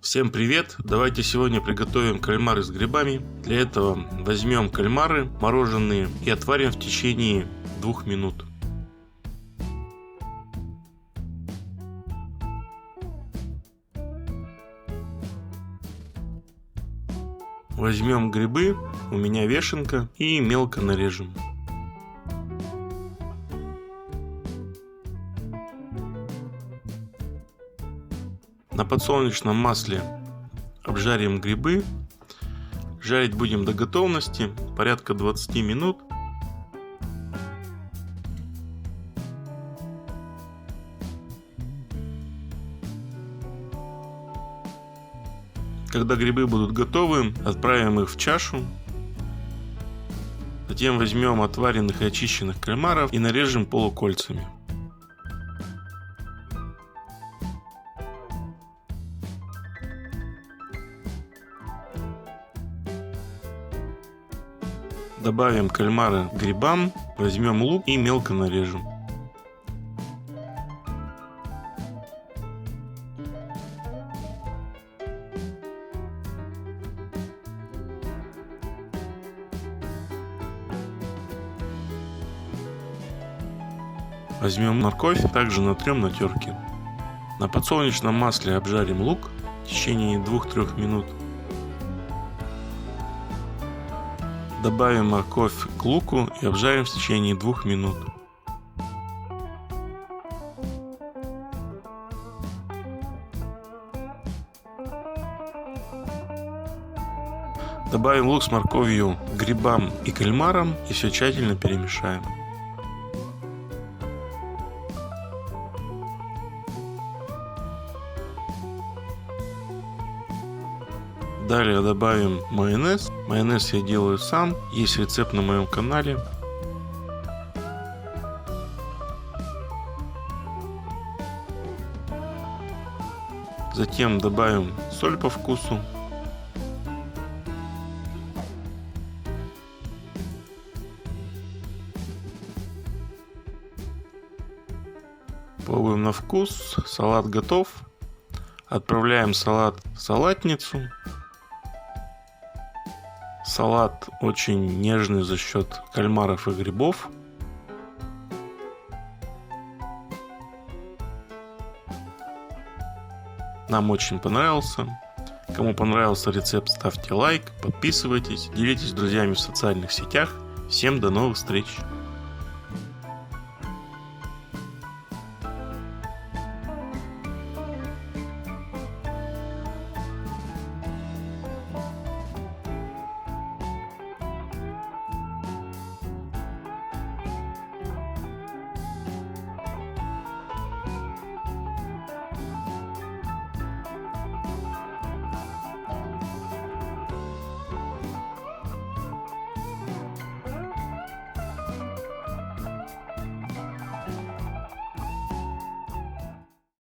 Всем привет! Давайте сегодня приготовим кальмары с грибами. Для этого возьмем кальмары мороженые и отварим в течение 2 минут. Возьмем грибы, у меня вешенка, и мелко нарежем. На подсолнечном масле обжарим грибы. Жарить будем до готовности, порядка 20 минут. Когда грибы будут готовы, отправим их в чашу. Затем возьмем отваренных и очищенных кальмаров и нарежем полукольцами. Добавим кальмары к грибам, возьмем лук и мелко нарежем. Возьмем морковь, также натрем на терке. На подсолнечном масле обжарим лук в течение 2-3 минут. Добавим морковь к луку и обжарим в течение 2 минут. Добавим лук с морковью к грибам и кальмарам и все тщательно перемешаем. Далее добавим майонез. Майонез я делаю сам, есть рецепт на моем канале. Затем добавим соль по вкусу. Пробуем на вкус. Салат готов. Отправляем салат в салатницу. Салат очень нежный за счет кальмаров и грибов. Нам очень понравился. Кому понравился рецепт, ставьте лайк, подписывайтесь, делитесь с друзьями в социальных сетях. Всем до новых встреч!